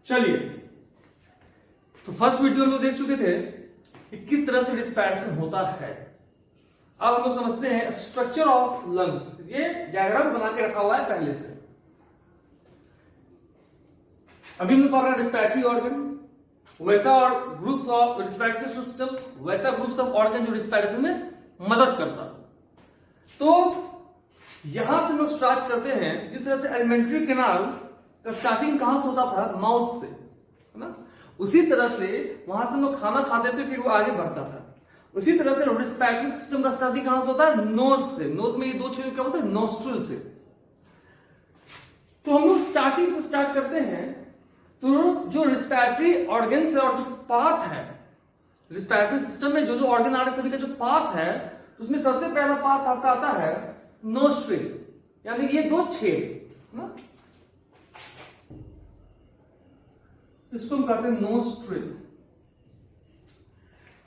चलिए, तो first video में देख चुके थे कि किस तरह से रिस्पायरेशन होता है। अब हम लोग समझते हैं स्ट्रक्चर ऑफ लंग्स। ये डायग्राम बना के रखा हुआ है पहले से। अभी हम लोग पढ़ रहे हैं रिस्पायरेटरी ऑर्गन, वैसा और ग्रुप्स ऑफ रिस्पायरेटरी सिस्टम, वैसा ग्रुप्स ऑफ ऑर्गन जो रिस्पायरेशन में मदद करता। तो यहां से लोग स्टार्ट करते हैं, जिस तरह से एलिमेंट्री कैनाल का स्टार्टिंग कहां से होता था, माउथ से, है ना। उसी तरह से वहां से लोग खाना खाते थे, फिर वो आगे बढ़ता था। उसी तरह से रिस्पायरेटरी सिस्टम का स्टार्टिंग कहां से होता है, नोज से। नोज में ये दो चीज क्या होता है, नोस्ट्रिल से। तो हम लोग स्टार्टिंग से स्टार्ट करते हैं। तो जो रिस्पायरेटरी ऑर्गन है और जो पाथ है रिस्पायरेटरी सिस्टम में, जो ऑर्गन आ रहे सभी का जो पाथ है, उसमें सबसे पहला पाथ आपका आता है नोस्ट्रिल, यानी ये दो छेद ना, इसको हम कहते हैं नोस्ट्रिल।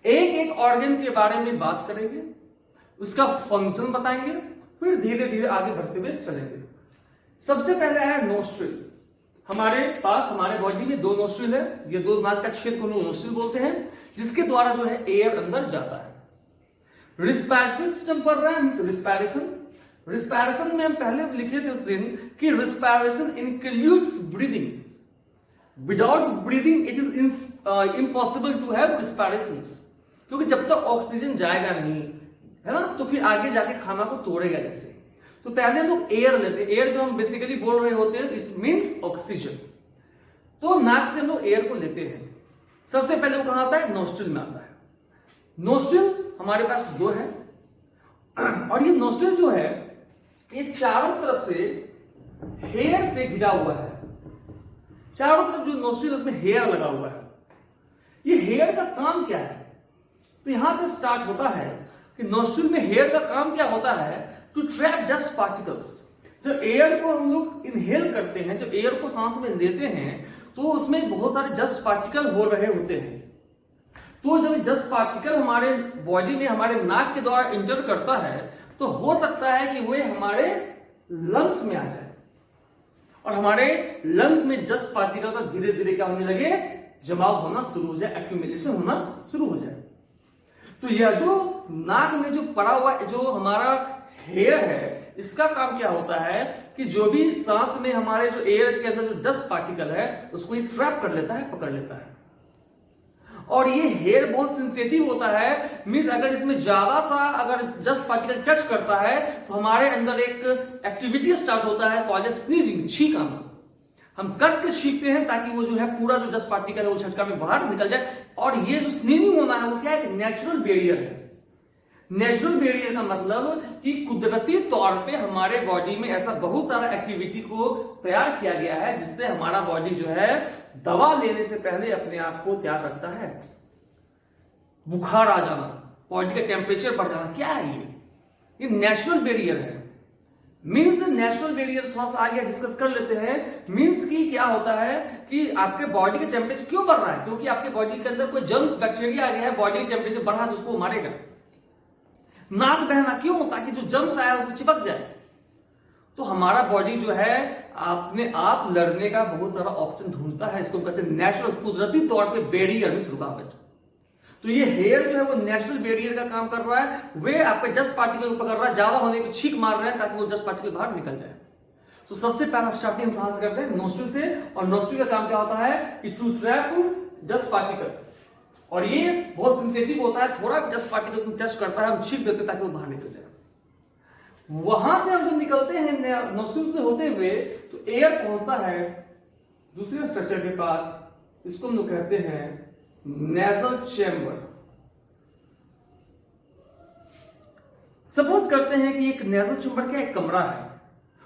एक एक ऑर्गन के बारे में बात करेंगे, उसका फंक्शन बताएंगे, फिर धीरे धीरे आगे बढ़ते हुए चलेंगे। सबसे पहले है नोस्ट्रिल। हमारे पास हमारे बॉडी में दो नोस्ट्रिल है। ये दो नाक का छेद को नोस्ट्रिल बोलते हैं, जिसके द्वारा जो है एयर अंदर जाता है। रिस्पायरेटरी सिस्टम पर रहा है रिस्पायरेशन। रिस्पायरेशन में हम पहले लिखे थे उस दिन कि respiration includes breathing. Without breathing it is impossible to have respiration, क्योंकि जब तक ऑक्सीजन जाएगा नहीं, है ना, तो फिर आगे जाके खाना को तोड़ेगा कैसे। तो पहले हम लोग एयर लेते हैं। एयर जो हम बेसिकली बोल रहे होते हैं, इट मींस ऑक्सीजन। तो नाक से हम लोग एयर को लेते हैं। सबसे पहले वो कहां आता है, नोस्ट्रिल में आता है। नोस्ट्रिल हमारे पास दो है, और ये नोस्ट्रिल जो है ये चारों तरफ से हेयर से घिरा हुआ है। चारों तरफ जो नोस्ट्रिल उसमें हेयर लगा हुआ है। ये हेयर का काम क्या है, तो यहां पे स्टार्ट होता है कि नोस्ट्रिल में हेयर का काम क्या होता है, टू ट्रैप डस्ट पार्टिकल्स। जब एयर को हम लोग इनहेल करते हैं, जब एयर को सांस में लेते हैं, तो उसमें बहुत सारे डस्ट पार्टिकल हो रहे होते हैं। तो जब डस्ट पार्टिकल हमारे बॉडी में हमारे नाक के द्वारा इंटर करता है, तो हो सकता है कि वे हमारे लंग्स में आ जाए, और हमारे लंग्स में डस्ट पार्टिकल का धीरे धीरे क्या होने लगे, जमाव होना शुरू हो जाए, एक्यूमुलेशन होना शुरू हो जाए। तो यह जो नाक में जो पड़ा हुआ जो हमारा हेयर है, इसका काम क्या होता है कि जो भी सांस में हमारे जो एयर के अंदर जो डस्ट पार्टिकल है, उसको ये ट्रैप कर लेता है, पकड़ लेता है। और ये हेयर बहुत सेंसिटिव होता है, मींस अगर इसमें ज्यादा सा अगर डस्ट पार्टिकल टच करता है, तो हमारे अंदर एक एक्टिविटी स्टार्ट होता है, कॉल्ड स्नीजिंग, छींक आना। हम कस के छींकते हैं ताकि वो जो है पूरा जो डस्ट पार्टिकल है वो झटका में बाहर निकल जाए। और ये जो स्नीजिंग होना है वो क्या है, नेचुरल बैरियर है। नेचुरल बैरियर का मतलब कि कुदरती तौर पे हमारे बॉडी में ऐसा बहुत सारा एक्टिविटी को तैयार किया गया है, जिससे हमारा बॉडी जो है दवा लेने से पहले अपने आप को तैयार रखता है। बुखार आ जाना, बॉडी का टेम्परेचर बढ़ जाना, क्या है ये नेचुरल बैरियर है। मीन्स नेचुरल बैरियर थोड़ा सा आगे डिस्कस कर लेते हैं। मीन्स की क्या होता है कि आपके बॉडी का टेम्परेचर क्यों बढ़ रहा है, क्योंकि आपके बॉडी के अंदर कोई जर्म्स बैक्टीरिया आ गया है, बॉडी का टेम्परेचर बढ़ा तो उसको मारेगा। नाक बहना क्यों, ताकि जो जर्म्स आया उसको चिपक जाए। तो हमारा बॉडी जो है अपने आप लड़ने का बहुत सारा ऑप्शन ढूंढता है, इसको कहते हैं नेचुरल, कुदरती तौर पे बैरियर में रुकावट। तो ये हेयर जो है वो नेचुरल बैरियर का काम कर रहा है। वे आपके डस्ट पार्टिकल को पकड़ रहा है, ज्यादा होने को छींक मार रहे हैं ताकि वो डस्ट पार्टिकल बाहर निकल जाए। तो सबसे पहला स्टार्टिंग कहां से करते हैं, नोस्ट्रिल से। और नोस्ट्रिल का काम क्या होता है कि टू ट्रैप डस्ट पार्टिकल, और ये बहुत सेंसिटिव होता है, थोड़ा डस्ट पार्टिकल उसमें टच करता है, हम छींक देते हैं ताकि वो बाहर निकल जाए। वहां से हम जब निकलते हैं नोस्ट्रिल से होते हुए, तो एयर पहुंचता है दूसरे स्ट्रक्चर के पास, इसको हम लोग कहते हैं नेजल चैम्बर। सपोज करते हैं कि एक नेजल चैम्बर का एक कमरा है,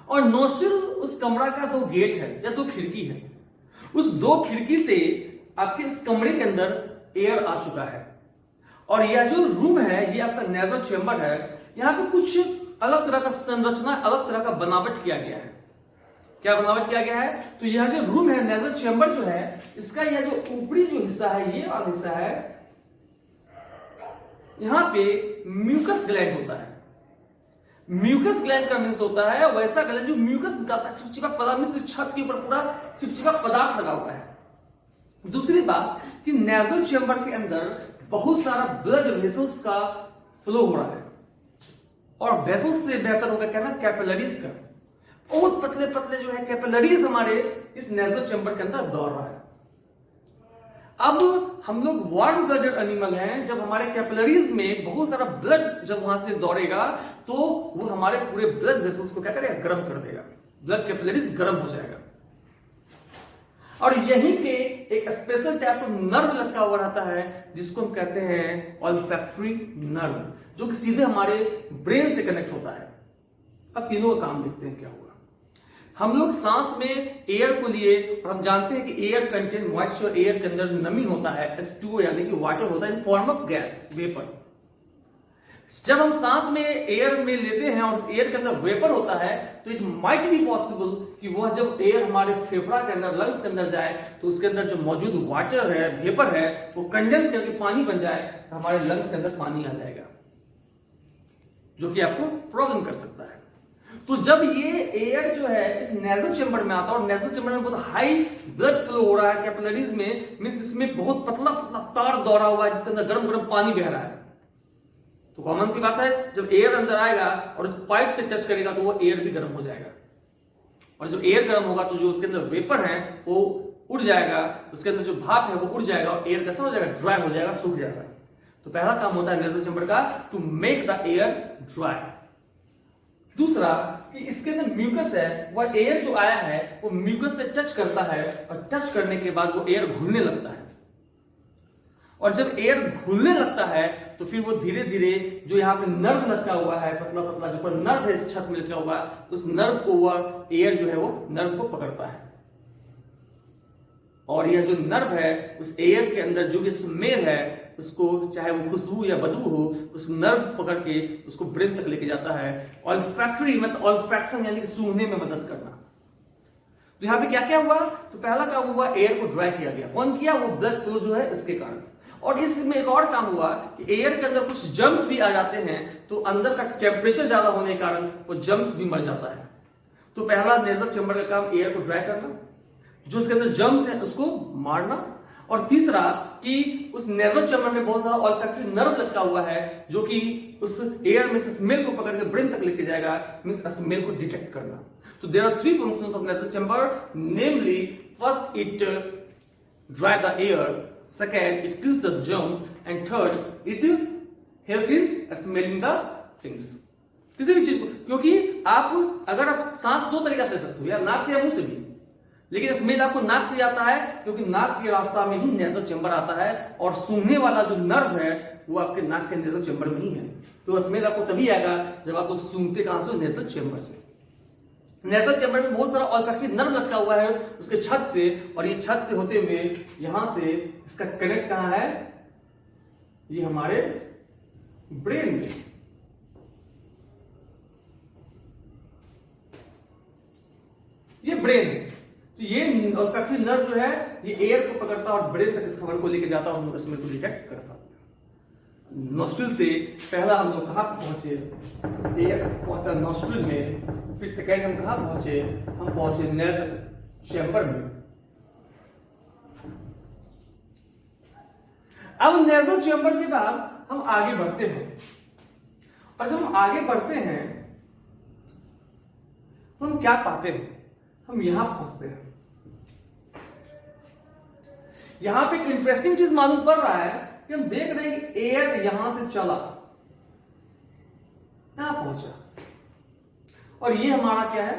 और नोस्ट्रिल उस कमरा का दो गेट है या दो खिड़की है। उस दो खिड़की से आपके इस कमरे के अंदर एयर आ चुका है, और यह जो रूम है ये आपका नेजल चैम्बर है। यहां पे कुछ अलग तरह का संरचना, अलग तरह का बनावट किया गया है। क्या बनावट किया गया है, तो यह जो रूम है, नेजल चैम्बर जो है, इसका यह जो ऊपरी जो हिस्सा है, ये वाला हिस्सा है, यहां पे म्यूकस ग्लैंड होता है। म्यूकस ग्लैंड का मीन्स होता है वैसा ग्लैंड जो म्यूकस निकालता है, चिपचिपा पदार्थ में, छत के ऊपर पूरा चिपचिपा पदार्थ लगा हुआ है। दूसरी बात कि नेजल चेंबर के अंदर बहुत सारा ब्लड वेसल्स का फ्लो हो रहा है, और वेसल्स से बेहतर होगा क्या ना, कैपिलरीज का। बहुत पतले पतले जो है कैपिलरीज हमारे इस नेजल चेंबर के अंदर दौड़ रहा है। अब हम लोग वार्म ब्लडेड एनिमल हैं, जब हमारे कैपिलरीज में बहुत सारा ब्लड जब वहां से दौड़ेगा तो वो हमारे पूरे ब्लड वेसल्स को क्या करेगा, गर्म कर देगा, ब्लड कैपिलरीज गर्म हो जाएगा। और यहीं पे एक स्पेशल टाइप ऑफ नर्व लटका हुआ रहता है जिसको हम कहते हैं ऑल्फैक्टरी नर्व, जो कि सीधे हमारे ब्रेन से कनेक्ट होता है। अब तीनों का काम देखते हैं क्या हुआ। हम लोग सांस में एयर को लिए, और हम जानते हैं कि एयर कंटेन मॉइस्चर, एयर के अंदर नमी होता है, H2O यानी कि वाटर होता है in form of gas, vapour. जब हम सांस में एयर में लेते हैं और उस एयर के अंदर वेपर होता है, तो इट माइट बी पॉसिबल कि वह जब एयर हमारे फेफड़ा के अंदर, लंग्स के अंदर जाए, तो उसके अंदर जो मौजूद वाटर है, वेपर है, वो कंडेंस करके पानी बन जाए, तो हमारे लंग्स के अंदर पानी आ जाएगा, जो कि आपको प्रॉब्लम कर सकता है। तो जब ये एयर जो है इस नेजल चेंबर में आता है, और नेजल चेंबर में बहुत हाई ब्लड फ्लो हो रहा है कैपिलरीज में, मींस इसमें बहुत पतला पतला तार दौड़ा हुआ है जिसके अंदर गर्म गर्म पानी बह रहा है, तो कॉमन सी बात है जब एयर अंदर आएगा और इस पाइप से टच करेगा तो वो एयर भी गर्म हो जाएगा, और जब एयर गर्म होगा तो जो उसके अंदर वेपर है वो उड़ जाएगा, उसके अंदर जो भाप है वो उड़ जाएगा, और एयर कैसा हो जाएगा, ड्राई हो जाएगा, सूख जाएगा। तो पहला काम होता है नेजल चेंबर का, to make the air dry. दूसरा कि इसके अंदर म्यूकस है, वह एयर जो आया है वो म्यूकस से टच करता है, और टच करने के बाद वो एयर घुलने लगता है, और जब एयर घुलने लगता है तो फिर वो धीरे धीरे जो यहाँ पे नर्व लटका हुआ है, पतला पतला जो पर नर्व है इस छत में लटका हुआ है, उस नर्व को वह एयर जो है वो नर्व को पकड़ता है, और यह जो नर्व है उस एयर के अंदर जो भी स्मेल है उसको, चाहे वो खुशबू या बदबू हो, उस नर्व पकड़ के उसको ब्रेन तक लेके जाता है। ऑल्फैक्टरी मतलब ऑल्फैक्शन यानी कि सूंघने में मदद करना। तो यहाँ पे क्या क्या हुआ, तो पहला काम हुआ एयर को ड्राई किया गया, कौन किया, वो ब्लड फ्लो जो है इसके कारण। और इसमें एक और काम हुआ कि एयर के अंदर कुछ जर्म्स भी आ जाते हैं, तो अंदर का टेम्परेचर ज्यादा होने के कारण वो जर्म्स भी मर जाता है। तो पहला नेजल चेंबर का काम एयर को ड्राई करना, जो उसके अंदर जर्म्स है उसको मारना, और तीसरा कि उस नेजल चेंबर में बहुत सारा ऑल्फैक्टरी नर्व लटका हुआ है जो कि उस एयर में से स्मेल को पकड़ के ब्रेन तक लेके जाएगा, मींस स्मेल को डिटेक्ट करना। तो there are 3 functions of nasal chamber, namely first it dry the air, second it kills the germs, and third it helps in smelling the things। किसी भी चीज को, क्योंकि आप अगर आप सांस दो तरीका से ले सकते हो, या नाक से या मुंह से भी, लेकिन स्मेल आपको नाक से आता है क्योंकि नाक के रास्ता में ही नेजल चेंबर आता है, और सूंघने वाला जो नर्व है वो आपके नाक के नेजल चेंबर में ही है। तो स्मेल आपको तभी आएगा जब आप लोग सूंघते कहां से, नेजल चेंबर से। नेजल चेंबर में बहुत सारा ऑल्फैक्टरी नर्व लटका हुआ है उसके छत से, और ये छत से होते हुए यहां से इसका कनेक्ट कहां है, ये हमारे ब्रेन में। ये ब्रेन है, तो ये ऑल्फैक्टरी नर्व जो है ये एयर को पकड़ता है और ब्रेन तक इस खबर को लेके जाता है, और स्मेल को डिटेक्ट करता है। नोस्ट्रिल से पहला हम लोग कहां पहुंचे, एयर पहुंचा नोस्ट्रिल में, फिर सेकेंड हम कहां पहुंचे, हम पहुंचे नेजल चेंबर में। अब नेजल चेंबर के बाद हम आगे बढ़ते हैं, और जब हम आगे बढ़ते हैं तो हम क्या पाते हैं, हम यहां पहुंचते हैं। यहां पे एक इंटरेस्टिंग चीज मालूम पड़ रहा है कि हम देख रहे हैं कि एयर यहां से चला, यहां पहुंचा, और ये हमारा क्या है,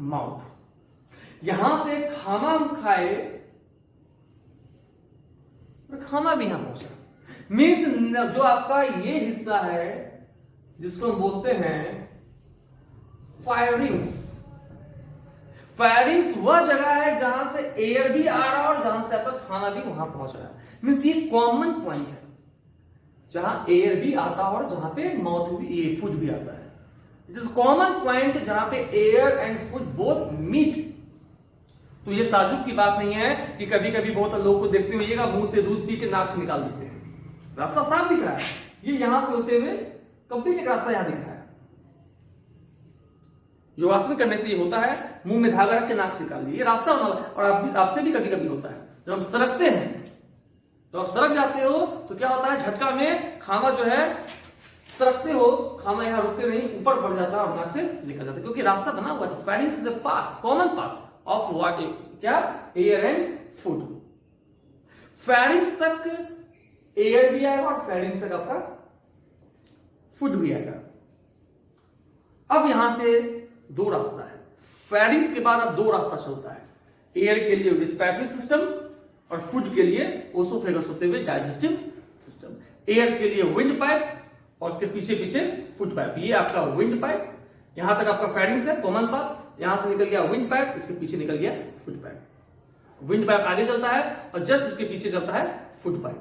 माउथ। यहां से खाना हम खाए और खाना भी यहां पहुंचा, मीन्स जो आपका ये हिस्सा है जिसको हम बोलते हैं फायरिंग्स। फायरिंग्स वह जगह है जहां से एयर भी आ रहा है और जहां से आपका खाना भी वहां पहुंच रहा है, मीन्स ये कॉमन पॉइंट है जहां एयर भी आता है और जहां पे माउथ भी, ये फूड भी आता है। इट इज कॉमन पॉइंट जहां पे air and food both meet. तो ये ताजुब की बात नहीं है कि कभी कभी बहुत लोगों को देखते हुएगा मुंह से दूध पी के नाक से निकाल देते हैं, रास्ता साफ दिख रहा है, ये यहां से होते हुए कंप्लीट एक रास्ता यहां दिख रहा है। योगासन करने से ये होता है, मुंह में धागा रख के नाक से निकाल लिए, ये रास्ता बना। और आपसे भी कभी कभी होता है, जब हम सरकते हैं तो आप सरक जाते हो तो क्या होता है, झटका में खाना जो है, सरकते हो, खाना यहाँ रुकते नहीं, ऊपर बढ़ जाता है और नाक से निकल जाता है, क्योंकि रास्ता बना हुआ है। Pharynx is a part, common part of what, क्या, एयर एंड फूड। फेरिंग्स तक एयर भी आएगा और फेरिंग्स तक आपका फूड भी आएगा। अब यहां से दो रास्ता है, फेरिंग्स के बाद अब दो रास्ता चलता है, एयर के लिए रिस्पिरेटरी सिस्टम और फूड के लिए ओसोफेगस होते हुए डाइजेस्टिव सिस्टम। एयर के लिए विंड पाइप और उसके पीछे पीछे फूड पाइप। ये आपका विंड पाइप, यहां तक आपका फेरिंग्स है, कॉमन पार्ट, यहां से निकल गया विंड पाइप, इसके पीछे निकल गया फूड पाइप। विंड पाइप आगे चलता है और जस्ट इसके पीछे चलता है फूड पाइप।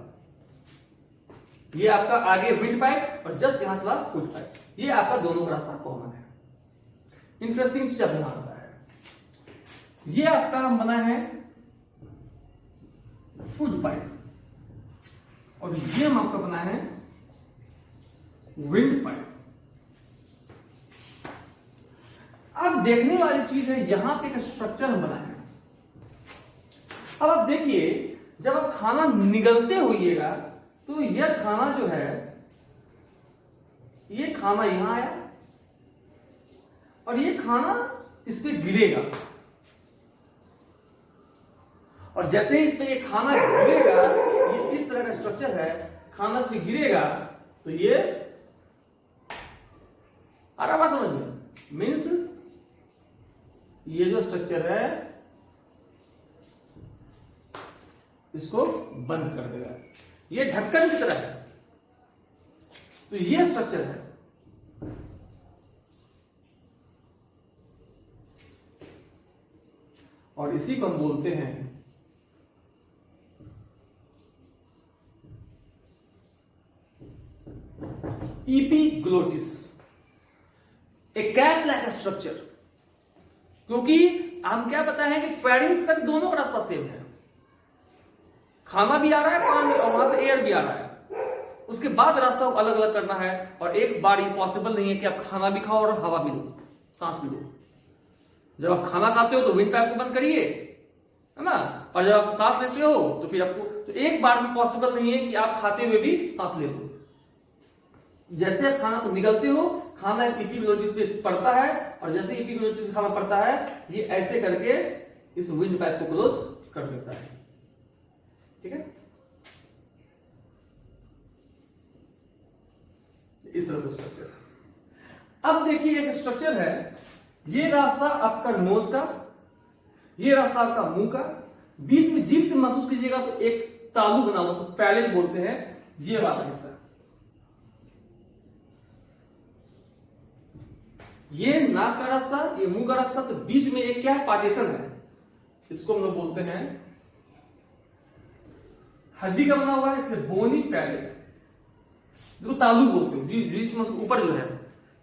ये आपका आगे विंड पाइप और जस्ट यहां चला फूड पाइप। ये आपका दोनों का रास्ता कॉमन है। इंटरेस्टिंग चीज अब यहां आता है, ये आपका बना है फूड पाइप और ये आपका बना है विंड पाइप। अब देखने वाली चीज है, यहां पे एक स्ट्रक्चर बना है। अब आप देखिए, जब आप खाना निगलते होइएगा तो यह खाना जो है, ये खाना यहां आया और ये खाना इस पे गिरेगा, और जैसे ही इस पे ये खाना गिरेगा, ये इस तरह का स्ट्रक्चर है, खाना इस पे गिरेगा तो ये आ रहा बात समझ में, मीन्स ये जो स्ट्रक्चर है इसको बंद कर देगा, ये ढक्कन की तरह है। तो ये स्ट्रक्चर है। और इसी को हम बोलते हैं एपिग्लोटिस, ए कैट लाइक स्ट्रक्चर। क्योंकि हम क्या पता है कि फेरिंग्स तक दोनों का रास्ता सेम है, खाना भी आ रहा है, पानी और वहां से एयर भी आ रहा है, उसके बाद रास्ता अलग अलग करना है। और एक बार ये पॉसिबल नहीं है कि आप खाना भी खाओ और हवा भी लो, सांस भी लो। जब आप खाना खाते हो तो विंड पाइप को बंद करिए, है ना, और जब आप सांस लेते हो तो फिर आपको, तो एक बार भी पॉसिबल नहीं है कि आप खाते हुए भी सांस ले लो। जैसे आप खाना को निगलते हो, खाना एपिग्लोटिस पे पड़ता है, और जैसे एपिग्लोटिस पे खाना पड़ता है, ये ऐसे करके इस विंड पाइप को क्लोज कर देता है। ठीक है, इस तरह से स्ट्रक्चर। अब देखिए एक स्ट्रक्चर है, ये रास्ता आपका नोज का, ये रास्ता आपका मुंह का, बीच में जीभ से महसूस कीजिएगा तो एक तालू बना हुआ, पैलेट बोलते हैं, ये वाला हिस्सा, ये नाक का रास्ता, ये मुंह का रास्ता, तो बीच में एक क्या है, पार्टीशन है, इसको हम लोग बोलते हैं, हड्डी का बना हुआ है, इसमें बोनी पैलेट, जो तालू बोलते हैं, जिसमें ऊपर जो है,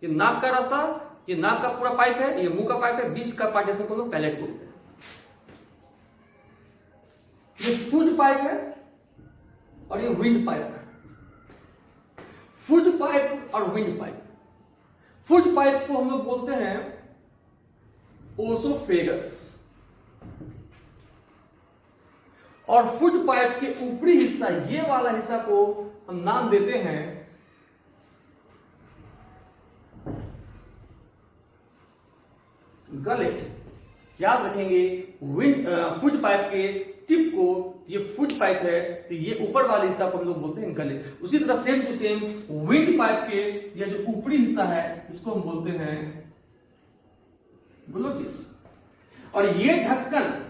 ये नाक का रास्ता, ये नाक का पूरा पाइप है, ये मुंह का पाइप है, बीच का पार्टीशन को लोग पैलेट बोलते हैं। ये फूड पाइप है और ये विंड पाइप है। फूड पाइप और विंड पाइप, फूड पाइप को हम लोग बोलते हैं ओसोफेगस, और फूड पाइप के ऊपरी हिस्सा, ये वाला हिस्सा को हम नाम देते हैं गलेट। याद रखेंगे, फूड पाइप के टिप को, ये फूड पाइप है तो ये ऊपर वाले हिस्सा को हम लोग बोलते हैं गलेट। उसी तरह same to same windpipe के ये जो ऊपरी हिस्सा है इसको हम बोलते हैं ग्लोटिस, और ये ढक्कन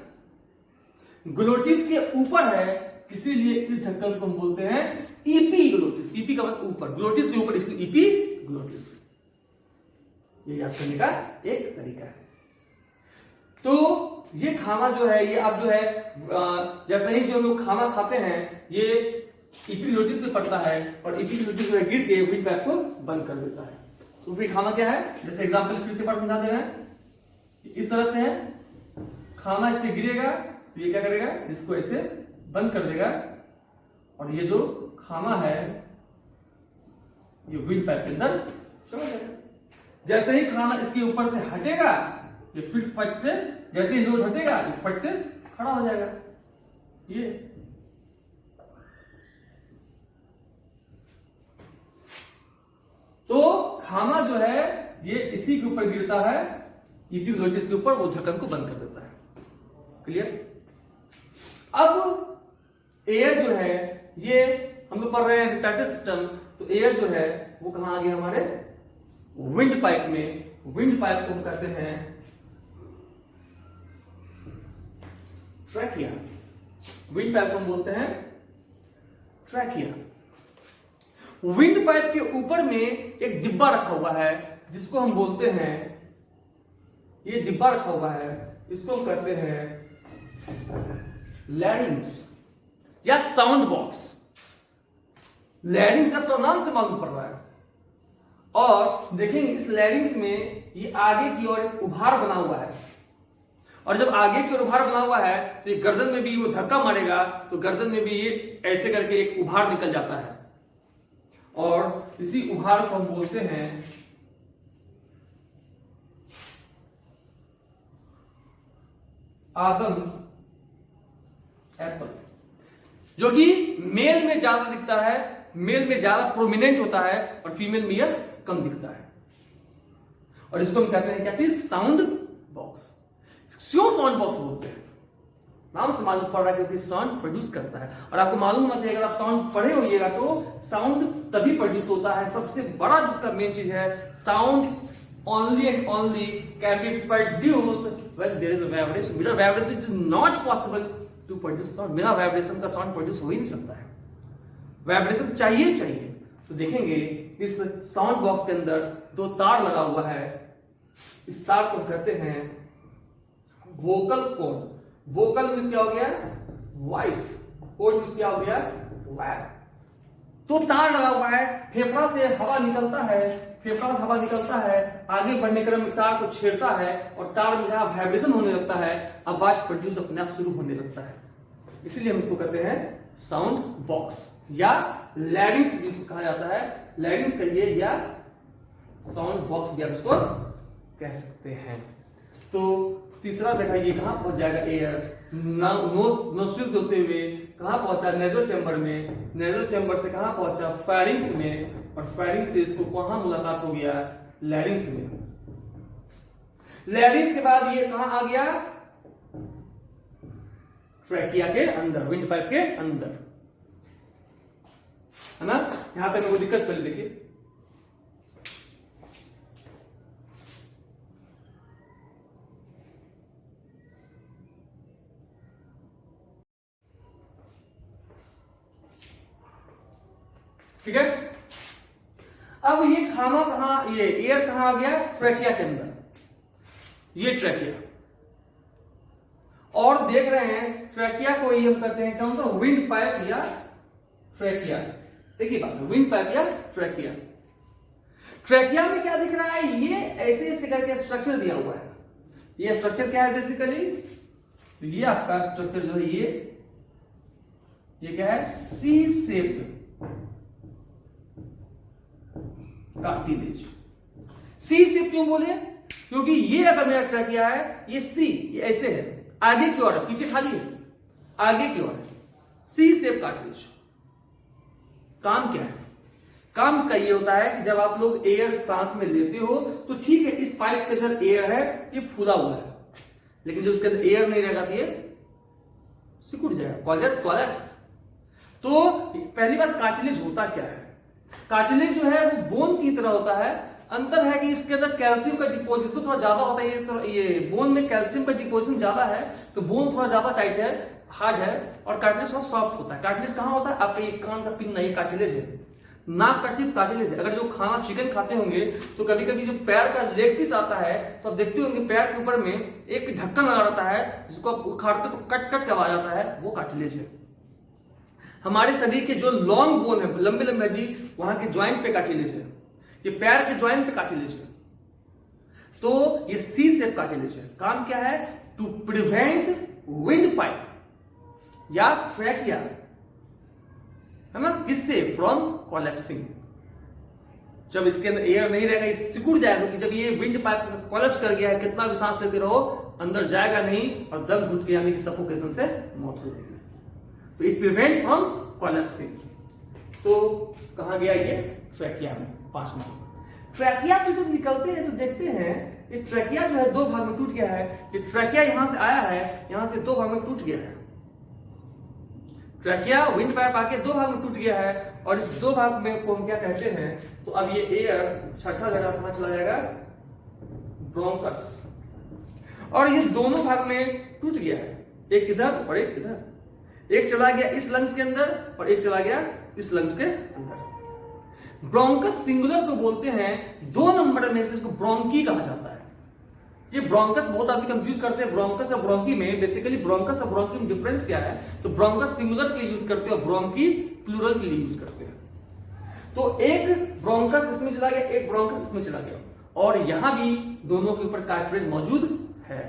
ग्लोटिस के ऊपर है, इसीलिए इस ढक्कन को हम बोलते हैं एपिग्लोटिस। ईपी का मतलब ऊपर, ग्लोटिस के ऊपर, इसलिए एपिग्लोटिस। ये याद करने का एक तरीका है। तो ये खाना जो है, ये अब जो है, जैसे ही जो लोग खाना खाते हैं, ये एपिग्लोटिस पे पड़ता है, और एपिग्लोटिस जो है गिर के विंड पाइप को बंद कर देता है। तो फिर खाना क्या है, जैसे एग्जांपल फिर से पढ़ समझा दे रहे हैं, इस तरह से है, खाना इस पे गिरेगा तो ये क्या करेगा, इसको ऐसे बंद कर देगा, और ये जो खाना है ये विंड पाइप के अंदर चला जाएगा। जैसे ही खाना इसके ऊपर से हटेगा, ये फिट फट से जैसे ही लोड हटेगा, ये फट से खड़ा हो जाएगा। ये तो खाना जो है ये इसी के ऊपर गिरता है, यूटिलिटीज के ऊपर, वो ढक्कन को बंद कर देता है। क्लियर? अब एयर जो है, ये हम लोग पढ़ रहे हैं रिस्पैक्टिव सिस्टम, तो एयर जो है वो कहां आ गया हमारे विंड पाइप में। विंड पाइप को हम कहते हैं ट्रैकिया। विंड पाइप को हम बोलते हैं ट्रैकिया। विंड पाइप के ऊपर में एक डिब्बा रखा हुआ है जिसको हम बोलते हैं, ये डिब्बा रखा हुआ है, इसको हम कहते हैं लैरिंग्स या साउंड बॉक्स। लैरिंग्स का नाम से मालूम पड़ रहा है। और देखेंगे इस लैरिंग्स में ये आगे की ओर एक उभार बना हुआ है, और जब आगे की ओर उभार बना हुआ है तो ये गर्दन में भी वो धक्का मारेगा तो गर्दन में भी ये ऐसे करके एक उभार निकल जाता है, और इसी उभार को हम बोलते हैं आदम्स एप्पल, जो कि मेल में ज्यादा दिखता है, मेल में ज्यादा प्रोमिनेंट होता है और फीमेल में यह कम दिखता है। और इसको हम कहते हैं क्या चीज? Sound box. क्यों साउंड बॉक्स बोलते हैं? नाम से मालूम पड़ रहा है क्योंकि साउंड प्रोड्यूस करता है। और आपको मालूम होना चाहिए, अगर आप साउंड पढ़े होइएगा तो साउंड तभी प्रोड्यूस होता है, सबसे बड़ा जिसका मेन चीज है, sound only and only can be produced when there is a vibration. Without vibration it is not possible to produce sound. बिना वाइब्रेशन का साउंड प्रोड्यूस हो ही नहीं सकता है, वाइब्रेशन चाहिए चाहिए। तो देखेंगे इस साउंड बॉक्स के अंदर दो तार लगा हुआ है, इस तार को कहते हैं वोकल कॉर्ड। वोकल मींस क्या हो गया? वॉइस। कॉर्ड मींस क्या हो गया? वायर। तो तार लगा हुआ है, फेफड़ा से हवा निकलता है, फेफड़ा से हवा निकलता है, आगे बढ़ने क्रम में तार को छेड़ता है, और तार में जहां वाइब्रेशन होने लगता है आवाज प्रोड्यूस अपने आप शुरू होने लगता है। इसीलिए हम इसको कहते हैं साउंड बॉक्स या लैरिंग्स भी इसको कहा जाता है। लैरिंग्स कहिए या साउंड बॉक्स भी आप इसको कह सकते हैं। तो तीसरा देखा ये कहां पहुंच जाएगा एयर, नोस्ट्रिल से होते हुए कहां पहुंचा? नेजल चैम्बर में। नेजल चैम्बर से कहां पहुंचा? फेरिंग्स में। और फेरिंग्स से इसको कहां मुलाकात हो गया? लैरिंग्स में। लैरिंग्स के बाद ये कहां आ गया? ट्रैकिया के अंदर, विंड पाइप के अंदर, है ना। यहां पे कोई दिक्कत? पहले देखिए, ठीक है। अब ये खाना कहां, ये एयर कहां आ गया? ट्रैकिया के अंदर, ये ट्रैकिया। और देख रहे हैं ट्रैकिया को ही हम कहते हैं कौन सा? विंड पाइप या ट्रैकिया। देखिए बात, विंड पाइप या ट्रैकिया। ट्रैकिया में क्या दिख रहा है? ये ऐसे ऐसे करके स्ट्रक्चर दिया हुआ है। ये स्ट्रक्चर क्या है बेसिकली? तो ये आपका स्ट्रक्चर जो है ये क्या है? C shaped cartilage. C shape क्यों बोले? क्योंकि ये अगर मेरा ट्रैकिया है, ये सी, ये ऐसे है, आगे की ओर है, पीछे खाली है, आगे की ओर है, सी शेप कार्टिलेज। काम क्या है? काम इसका ये होता है कि जब आप लोग एयर सांस में लेते हो तो ठीक है, इस पाइप के अंदर एयर है, ये फूला हुआ है, लेकिन जब इसके अंदर एयर नहीं रहेगा तो ये सिकुड़ जाएगा, कोलैप्स। तो पहली बात, कार्टिलेज होता क्या है? कार्टिलेज जो है वो बोन की तरह होता है। अंतर है कि इसके अंदर कैल्शियम का डिपोजिशन थोड़ा ज्यादा होता है। ये बोन में कैल्शियम का डिपोजिशन ज्यादा है, तो बोन थोड़ा ज्यादा टाइट है, हार्ड है, और कार्टिलेज थोड़ा सॉफ्ट होता है। कार्टिलेज कहां होता है? आपके कान का पिन, नहीं कार्टिलेज है। नाक का टिप कार्टिलेज है। अगर जो खाना चिकन खाते होंगे तो कभी कभी जो पैर का लेग पीस आता है तो आप देखते होंगे पैर के ऊपर में एक ढक्कन लगा रहता है, जिसको आप उखाड़ते तो कट कट के आवाज आता है, वो कार्टिलेज है। हमारे शरीर के जो लॉन्ग बोन है, लंबे लंबे हड्डी, वहां के ज्वाइंट पे कार्टिलेज है। ये पैर के ज्वाइंट पे कार्टिलेज है। तो ये सी शेप कार्टिलेज है। काम क्या है? टू प्रिवेंट विंड पाइप या ट्रैकिया, है ना, किससे? From collapsing. जब इसके अंदर एयर नहीं रहेगा, ये सिकुड़ जाएगा, क्योंकि जब ये विंड पाइप कोलैप्स कर गया है, कितना भी सांस लेते रहो अंदर जाएगा नहीं और दम घुट के यानी कि सफोकेशन से मौत हो जाएगी। तो इट प्रिवेंट फ्रॉम कोलैप्सिंग। तो कहा गया ये ट्रैकिया में 5 नंबर। ट्रैकिया से जब निकलते हैं तो देखते हैं ये ट्रैकिया जो है 2 भाग में टूट गया है। ये ट्रैकिया यहां से आया है, यहां से 2 भाग में टूट गया है। ट्रैकिया विंड पाइप आके 2 भाग में टूट गया है और इस 2 भाग में को हम क्या कहते हैं, तो अब ये एयर छठा जगह कहां चला जाएगा, ब्रोंकस। और ये दोनों भाग में टूट गया है, एक इधर और एक इधर। एक चला गया इस लंग्स के अंदर और एक चला गया इस लंग्स के अंदर। ब्रोंकस सिंगुलर को बोलते हैं, 2 नंबर में इसको ब्रोंकी कहा जाता है। ये ब्रोंकस बहुत आदमी कंफ्यूज करते हैं ब्रोंकस और ब्रोंकी में। बेसिकली ब्रोंकस और ब्रोंकी में डिफरेंस क्या है, तो ब्रोंकस सिंगुलर के लिए यूज करते हैं और ब्रोंकी प्लूरल के लिए यूज करते हैं। तो एक ब्रोंकस इसमें चला गया, एक ब्रोंकस इसमें चला गया और यहां भी दोनों के ऊपर कार्टिलेज मौजूद है।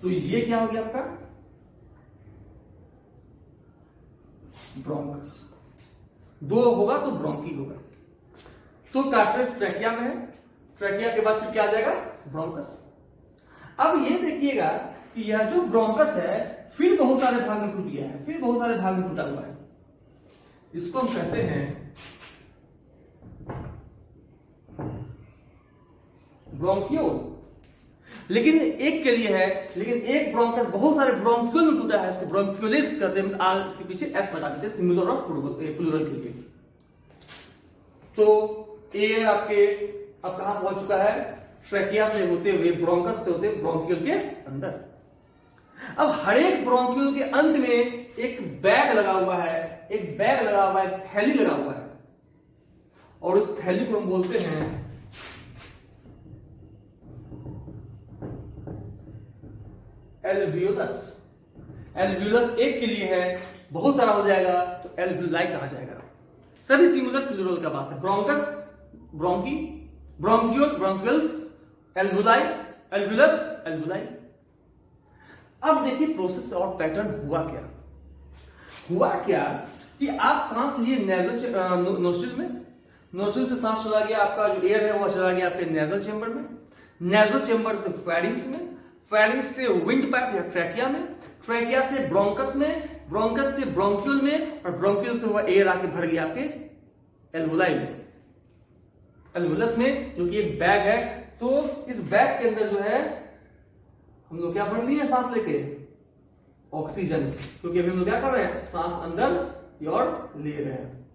तो ये क्या हो गया आपका ब्रोंकस। 2 होगा तो ब्रोंकी होगा। तो कार्टिलेज ट्रैकिया में है, ट्रैकिया के बाद फिर क्या आ जाएगा, ब्रोंकस। अब ये देखिएगा कि यह जो ब्रोंकस है फिर बहुत सारे भाग में टूट गया है, फिर बहुत सारे भाग में टूटा हुआ है। इसको हम कहते हैं ब्रोंकियोल। लेकिन एक के लिए है, लेकिन एक ब्रोंकस बहुत सारे ब्रोंकियोल में टूटा है, इसको ब्रोंकियोलिस कहते हैं। आर इसके पीछे एस लगा देते हैं सिंगुलर और प्लूरल के लिए। तो एयर आपके अब कहां पहुंच चुका है, ट्रैकिया से होते हुए ब्रोंकस से होते ब्रोंकियल के अंदर। अब हर एक ब्रोंकियल के अंत में एक बैग लगा हुआ है, एक बैग लगा हुआ है, थैली लगा हुआ है और उस थैली को हम बोलते हैं एल्वियोलस। एल्वियोलस एक के लिए है, बहुत सारा हो जाएगा तो एल्वियोलाई कहा जाएगा। सभी सिंगुलर प्लूरल का बात है। Bronchus bronchi, bronchiole bronchioles, alveoli alveolus alveoli. अब देखिए प्रोसेस और पैटर्न हुआ क्या। हुआ क्या कि आप सांस लिए नेजल नोस्ट्रिल में, नोस्ट्रिल से सांस चला गया, आपका जो एयर है वो चला गया आपके नेजल चेंबर में, नेजल चेंबर से फेरिंग्स में, फेरिंग्स से विंड पाइप या ट्रैकिया में, ट्रैकिया से ब्रोंकस में, ब्रोंकस से ब्रोंकियल में और ब्रोंकियल से हुआ एयर आके भर गया आपके एल्वुलाई में, एल्वुलस में, जो कि एक बैग है। तो इस बैग के अंदर जो है हम लोग क्या भर लिए सांस लेके, ऑक्सीजन, क्योंकि अभी हम लोग क्या कर रहे हैं, सांस अंदर और ले रहे हैं,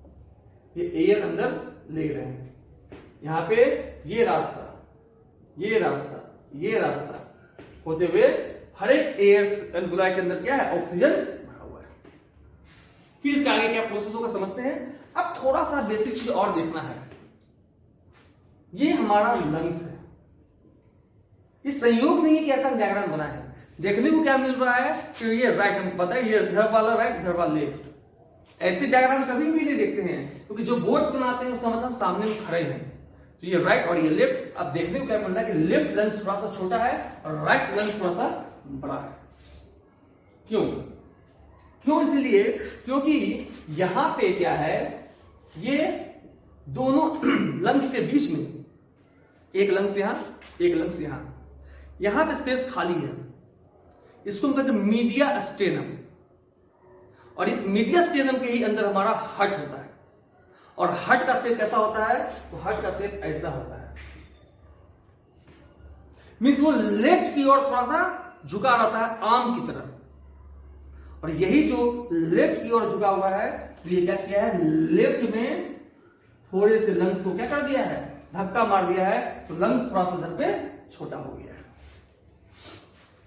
ये एयर अंदर ले रहे हैं। यहां पे ये रास्ता, ये रास्ता, ये रास्ता होते हुए हर एक एयर एल्वुलाई के अंदर क्या है, ऑक्सीजन भरा हुआ है। फिर इसके आगे क्या प्रोसेस होगा समझते हैं। अब थोड़ा सा बेसिक चीज और देखना है। ये हमारा लंग्स है, ये संयोग नहीं है कि ऐसा डायग्राम बना है। देखने को क्या मिल रहा है कि ये राइट, हमको पता है ये इधर वाला राइट, इधर वाला लेफ्ट। ऐसे डायग्राम कभी भी नहीं देखते हैं, क्योंकि जो बोर्ड बनाते हैं उसका मतलब सामने में खड़े हैं। तो ये राइट और ये लेफ्ट। अब देखने को क्या मिल रहा है कि लेफ्ट लंग्स थोड़ा सा छोटा है और राइट लंग्स थोड़ा सा बड़ा है। क्यों? क्यों? इसलिए क्योंकि यहां पे क्या है, ये दोनों लंग्स के बीच में एक लंग्स यहां, एक लंग्स यहां पे स्पेस खाली है। इसको हम कहते हैं मीडिया स्टेनम। और इस मीडिया स्टेनम के ही अंदर हमारा हार्ट होता है। और हार्ट का शेप कैसा होता है, तो हार्ट का शेप ऐसा होता है, मींस वो लेफ्ट की ओर थोड़ा सा झुका रहता है आर्म की तरफ। और यही जो लेफ्ट की ओर झुका हुआ है, तो ये क्या किया है, लेफ्ट में थोड़े से लंग्स को क्या कर दिया है, धक्का मार दिया है, तो लंग्स थोड़ा सा इधर पे छोटा हो गया है।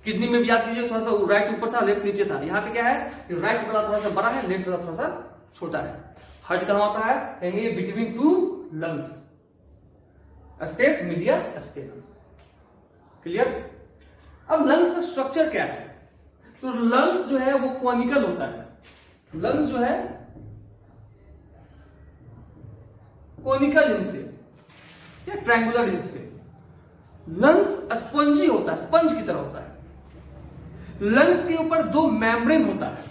किडनी में भी याद कीजिए, थोड़ा सा राइट ऊपर था, लेफ्ट नीचे था। यहाँ पे क्या है कि राइट वाला थोड़ा सा बड़ा है, लेफ्ट वाला थोड़ा सा छोटा है। हार्ट कहां होता है, कहेंगे between two lungs, space media stannum. Clear? अब लंग्स का स्ट्रक्चर क्या है, तो लंग्स जो है वो कॉनिकल होता है। लंग्स जो है कॉनिकल इनसे या ट्रायंगुलर इनसे। लंग्स स्पंजी होता है, स्पंज की तरह होता है। लंग्स के ऊपर 2 मेम्ब्रेन होता है,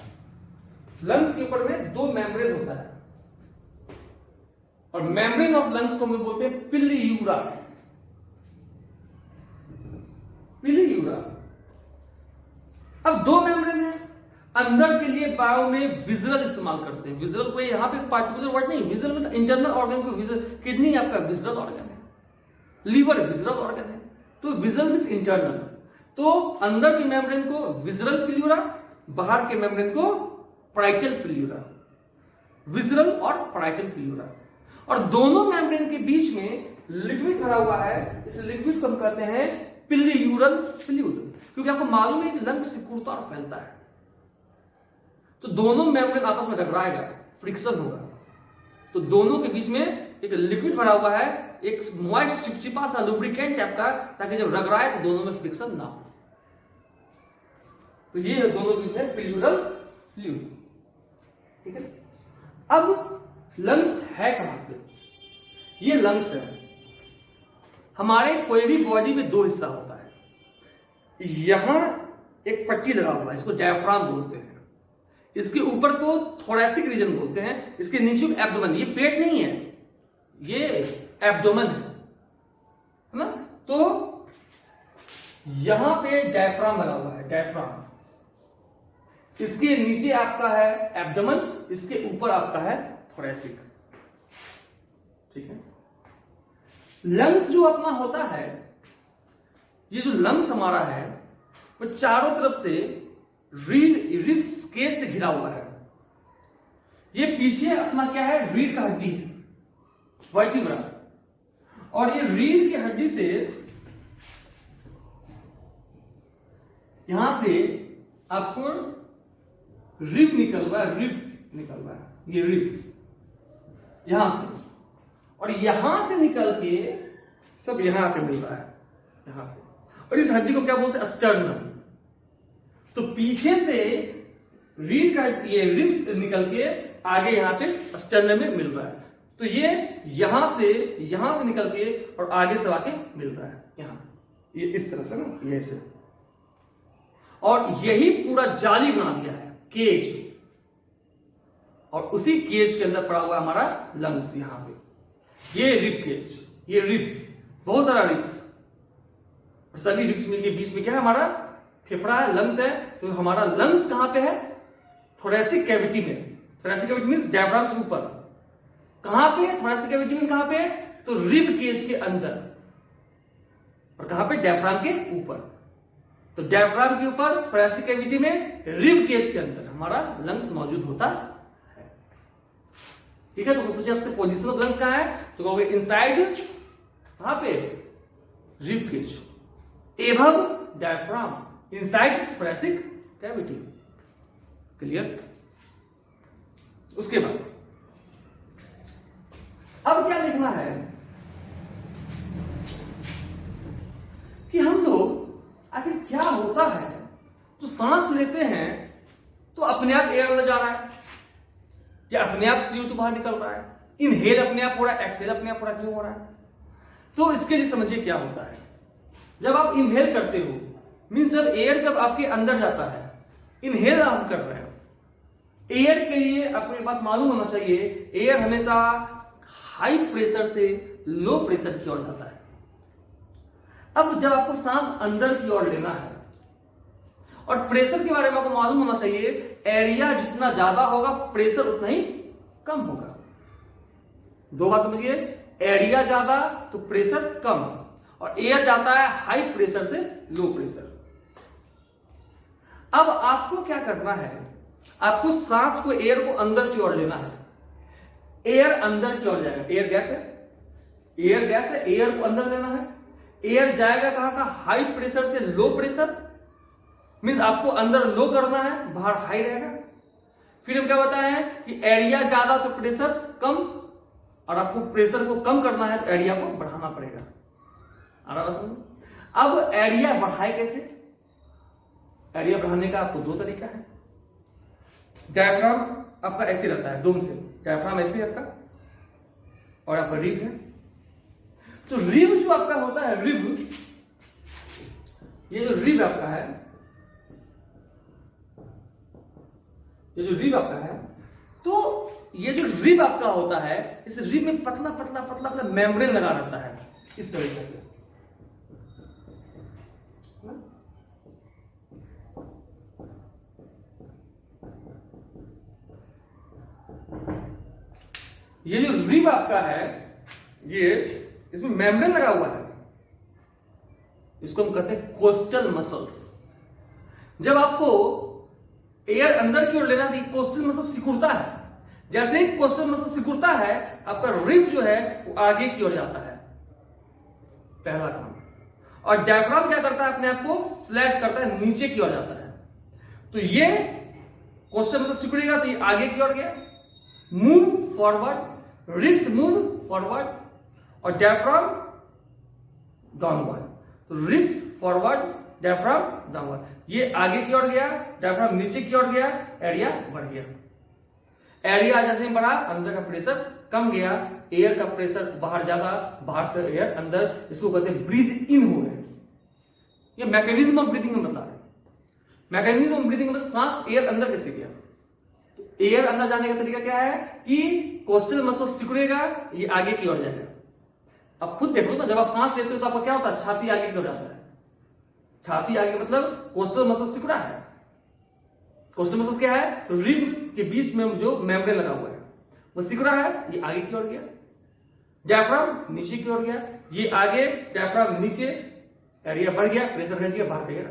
लंग्स के ऊपर में 2 मेम्ब्रेन होता है। और मेम्ब्रेन ऑफ लंग्स को हम बोलते हैं पिलियूरा। पिलियूरा। अब दो मेम्ब्रेन है। अंदर के लिए बायो में विजुअल इस्तेमाल करते हैं। विजुअल को यहां पे पार्टिकुलर वर्ड नहीं, विजुअल में इंटरनल ऑर्गन को विजुअल, किडनी आपका विजुअल ऑर्गन है, लीवर विजुअल ऑर्गन है, तो विजुअल मींस इंटरनल। तो अंदर की मेम्ब्रेन को विजुअल पिलियूरा, बाहर के मेम्ब्रेन को पैराइटल पिलियूरा। विजुअल और पैराइटल पिलियूरा। और दोनों मेम्ब्रेन के बीच में लिक्विड भरा हुआ है, इस लिक्विड को हम कहते हैं पिलियूरल फ्लूइड, क्योंकि आपको मालूम है कि लंग सिकुड़ता और फैलता है, तो दोनों मेम्ब्रेन आपस में टकराएगा, फ्रिक्शन होगा, तो दोनों के बीच में एक लिक्विड भरा हुआ है, एक मॉइस्ट चिपचिपा सा लुब्रिकेंट टाइप का, ताकि जब रगड़ाए तो दोनों में फ्रिक्शन ना हो। तो ये दोनों के बीच में पिलियूरल फ्लूइड। ठीक है। अब लंग्स है कहां पे? ये लंग्स है। हमारे कोई भी बॉडी में दो हिस्सा होता है। यहां एक पट्टी लगा हुआ है, इसको डायफ्राम बोलते हैं। इसके ऊपर को थोरैसिक रीजन बोलते हैं, इसके नीचे एब्डोमेन। ये पेट नहीं है, ये एब्डोमेन है ना। तो यहां पे डायफ्राम लगा हुआ है, डायफ्राम। इसके नीचे आपका है एब्डोमेन, इसके ऊपर आपका है थोरैसिक। ठीक है। लंग्स जो अपना होता है, ये जो लंग्स हमारा है वो चारों तरफ से रिब्स केस से घिरा हुआ है। ये पीछे अपना क्या है, रीढ़ का हड्डी है, वर्टिब्रा। और ये रीढ़ की हड्डी से यहां से आपको रिब निकल रहा है, रिब निकल रहा है, ये रिब्स यहां से, और यहां से निकल के सब यहां पे मिल रहा है, यहां पे। और इस हड्डी को क्या बोलते हैं, स्टर्नम। तो पीछे से रीढ़ का ये रिब्स निकल के आगे यहां पे स्टर्नम में मिल रहा है। तो ये यहां से निकल के और आगे से आके मिल रहा है यहां, ये इस तरह से ना, ये से। और यही पूरा जाली बना दिया है, केज। और उसी केज के अंदर पड़ा हुआ हमारा लंग्स। यहां पे ये रिब केज, ये रिब्स, बहुत सारा रिब्स, और सभी रिब्स के बीच में क्या है, हमारा फेफड़ा है, लंग्स है। तो हमारा लंग्स कहां पे है, थोरैसिक कैविटी में। थोरैसिक कैविटी मींस डायफ्राम से ऊपर। कहां पे है थोरैसिक कैविटी में, कहां पे, तो रिब केज के अंदर। और कहां पे, डायफ्राम के ऊपर। तो डायफ्राम के ऊपर थोरैसिक कैविटी में, रिब केज के अंदर हमारा लंग्स मौजूद होता है। ठीक है। तो पूछे आपसे पोजीशन ऑफ लंग्स कहां है, तो कहोगे इनसाइड, कहां पे, rib cage, above diaphragm, inside thoracic cavity. Clear. उसके बाद अब क्या देखना है कि हम लोग आखिर क्या होता है, तो सांस लेते हैं तो अपने आप एयर अंदर जा रहा है, या अपने आप CO2 बाहर निकल रहा है, इनहेल अपने आप हो रहा है, एक्सहेल अपने आप हो रहा है, क्यों हो रहा है। तो इसके लिए समझिए क्या होता है। जब आप इनहेल करते हो, मीन्स जब एयर जब आपके अंदर जाता है, इनहेल हम कर रहे हैं। एयर के लिए आपको एक बात मालूम होना चाहिए, एयर हमेशा हाई प्रेशर से लो प्रेशर की ओर जाता है। अब जब आपको सांस अंदर की ओर लेना है, और प्रेशर के बारे में आपको मालूम होना चाहिए, एरिया जितना ज्यादा होगा प्रेशर उतना ही कम होगा। दो बात समझिए, एरिया ज्यादा तो प्रेशर कम, और एयर जाता है हाई प्रेशर से लो प्रेशर। अब आपको क्या करना है, आपको सांस को, एयर को अंदर की ओर लेना है। एयर अंदर की ओर जाएगा, एयर गैस है, एयर गैस है, एयर को अंदर लेना है। एयर जाएगा कहां का, हाई प्रेशर से लो प्रेशर, मींस आपको अंदर लो करना है, बाहर हाई रहेगा। फिर हम क्या बताए हैं कि एरिया ज्यादा तो प्रेशर कम, और आपको प्रेशर को कम करना है तो एरिया को बढ़ाना पड़ेगा। आ रहा समझ। अब एरिया बढ़ाए कैसे, एरिया बढ़ाने का आपको दो तरीका है। डायफ्राम आपका ऐसे रहता है, डोम से डायफ्राम ऐसे रहता है, और आपका रिब है। तो रिब जो आपका होता है, रिब, ये जो रिब आपका है, ये जो रिब आपका है, तो ये जो रिब आपका होता है, इस रिब में पतला पतला पतला पतला मेम्ब्रेन लगा रहता है इस तरीके से। ये जो रिब आपका है, ये इसमें मेम्ब्रेन लगा हुआ है, इसको हम कहते हैं कोस्टल मसल्स। जब आपको एयर अंदर की ओर लेना है, कोस्टल मसल सिकुड़ता है। जैसे ही कोस्टल मसल सिकुड़ता है, आपका रिब जो है वो आगे की ओर जाता है, पहला काम। और डायफ्राम क्या करता है, अपने आप को फ्लैट करता है, नीचे की ओर जाता है। तो ये कोस्टल मसल सिकुड़ेगा तो ये आगे की ओर गया, move forward, ribs move forward और डायफ्राम डाउनवर्ड। तो रिब्स फॉरवर्ड, डायफ्राम डाउनवर्ड, ये आगे की ओर गया, डायफ्राम नीचे की ओर गया, एरिया बढ़ गया। एरिया जैसे ही बढ़ा, अंदर का प्रेशर कम गया, एयर का प्रेशर बाहर ज्यादा, बाहर से एयर अंदर, इसको कहते हैं ब्रीथ इन हो गए। ये मैकेनिज्म ऑफ ब्रीथिंग में बता रहे। मैकेनिज्म ऑफ ब्रीथिंग मतलब सांस एयर अंदर कैसे गया। तो एयर अंदर जाने का तरीका क्या है कि कोस्टल मसल सिकुड़ेगा, ये आगे की ओर जाएगा। अब खुद देख लो ना, जब आप सांस लेते हो तो आपका क्या होता है, छाती आगे की ओर जाता है। छाती आगे मतलब कोस्टल मसल सिकुड़ा है। कोस्टल मसल क्या है, रिब के बीच में जो मेम्ब्रेन लगा हुआ है वो सिकुड़ा है, ये आगे की ओर गया। डायफ्राम नीचे की ओर गया, ये आगे, डायफ्राम नीचे, एरिया बढ़ गया, प्रेशर घट गया, बाहर गया।